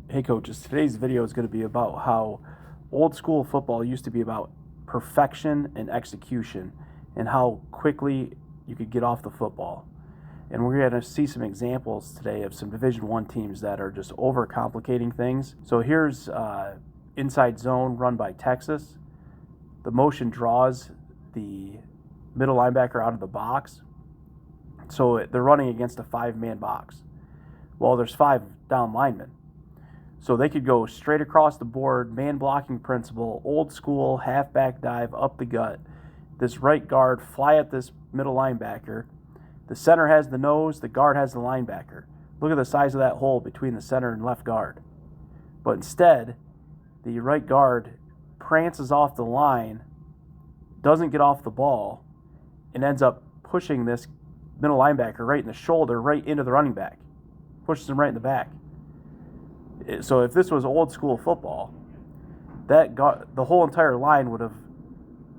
Hey coaches, today's video is going to be about how old school football used to be about perfection and execution and how quickly you could get off the football. And we're going to see some examples today of some Division I teams that are just overcomplicating things. So here's inside zone run by Texas. The motion draws the middle linebacker out of the box. So they're running against a 5-man box. Well, there's 5 down linemen. So they could go straight across the board, man blocking principle, old school, halfback dive, up the gut. This right guard fly at this middle linebacker. The center has the nose, the guard has the linebacker. Look at the size of that hole between the center and left guard. But instead, the right guard prances off the line, doesn't get off the ball, and ends up pushing this middle linebacker right in the shoulder, right into the running back. Pushes him right in the back. So if this was old school football, the whole entire line would have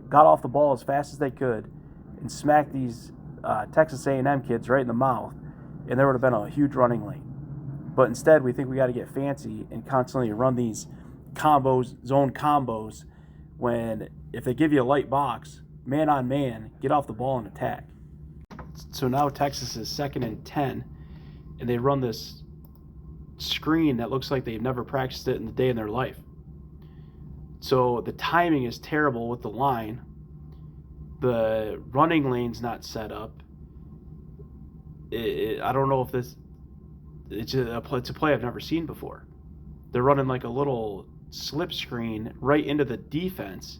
got off the ball as fast as they could and smacked these Texas A&M kids right in the mouth, and there would have been a huge running lane. But instead, we think we got to get fancy and constantly run these combos, zone combos, when if they give you a light box, man on man, get off the ball and attack. So now Texas is 2nd and 10, and they run this screen that looks like they've never practiced it in the day in their life. So the timing is terrible with the line. The running lane's not set up. I don't know if it's a play I've never seen before. They're running like a little slip screen right into the defense.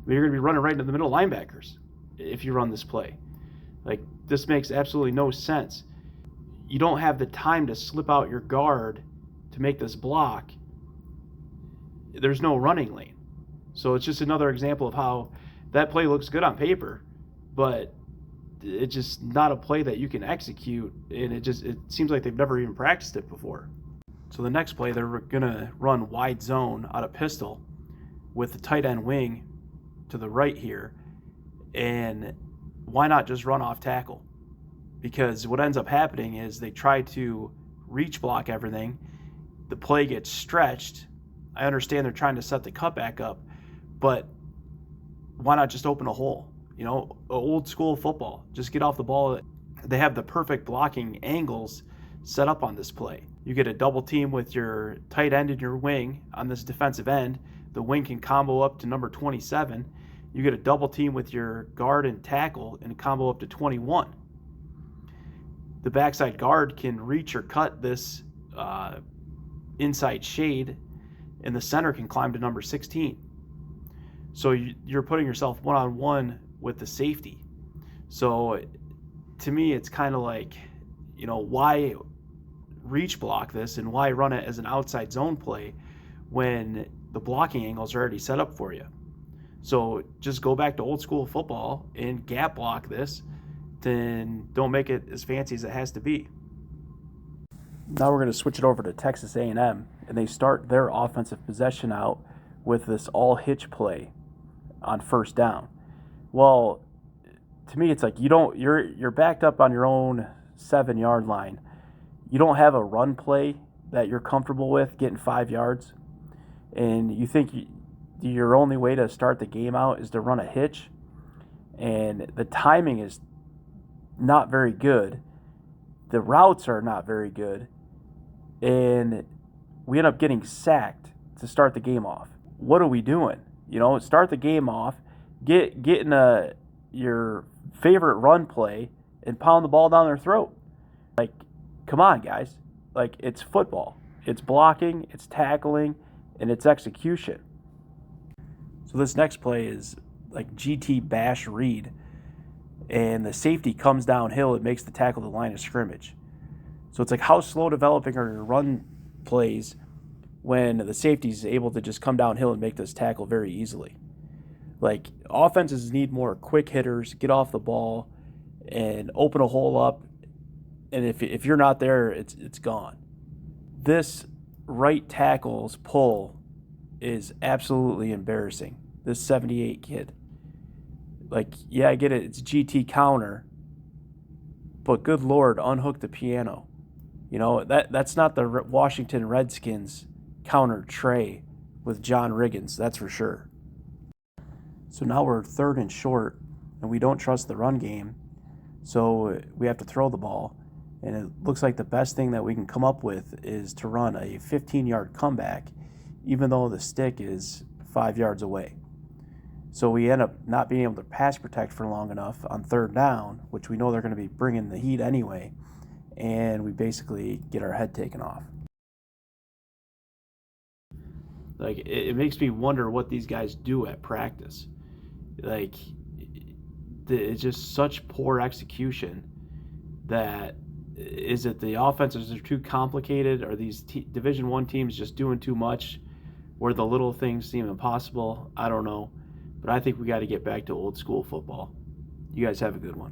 You're going to be running right into the middle linebackers if you run this play. Like, this makes absolutely no sense. You don't have the time to slip out your guard to make this block. There's no running lane. So it's just another example of how that play looks good on paper, but it's just not a play that you can execute, and it seems like they've never even practiced it before. So the next play, they're going to run wide zone out of pistol with the tight end wing to the right here, and why not just run off tackle? Because what ends up happening is they try to reach block everything. The play gets stretched. I understand they're trying to set the cut back up, but why not just open a hole? You know, old school football. Just get off the ball. They have the perfect blocking angles set up on this play. You get a double team with your tight end and your wing on this defensive end. The wing can combo up to number 27. You get a double team with your guard and tackle and a combo up to 21. The backside guard can reach or cut this inside shade, and the center can climb to number 16. So you're putting yourself one-on-one with the safety. So to me, it's kind of like, you know, why reach block this and why run it as an outside zone play when the blocking angles are already set up for you? So just go back to old school football and gap block this. Then don't make it as fancy as it has to be. Now we're going to switch it over to Texas A&M, and they start their offensive possession out with this all hitch play on first down. Well, to me, it's like you're backed up on your own 7-yard line. You don't have a run play that you're comfortable with getting 5 yards, and you think your only way to start the game out is to run a hitch, and the timing is not very good. The routes are not very good, and we end up getting sacked to start the game off. What are we doing? You know, start the game off, get in your favorite run play and pound the ball down their throat. Like, come on, guys. Like, it's football. It's blocking, it's tackling, and it's execution. So this next play is like GT bash read, and the safety comes downhill and makes the tackle to the line of scrimmage. So it's like, how slow developing are your run plays when the safety is able to just come downhill and make this tackle very easily? Like, offenses need more quick hitters, get off the ball, and open a hole up. And if you're not there, it's gone. This right tackle's pull is absolutely embarrassing. This 78 kid. Like, yeah, I get it. It's GT counter, but good Lord, unhook the piano. You know, that's not the Washington Redskins counter Trey with John Riggins, that's for sure. So now we're 3rd and short, and we don't trust the run game, so we have to throw the ball. And it looks like the best thing that we can come up with is to run a 15-yard comeback, even though the stick is 5 yards away. So we end up not being able to pass protect for long enough on 3rd down, which we know they're going to be bringing the heat anyway, and we basically get our head taken off. Like, it makes me wonder what these guys do at practice. Like, it's just such poor execution that, is it the offenses are too complicated? Are these Division I teams just doing too much where the little things seem impossible? I don't know. But I think we got to get back to old school football. You guys have a good one.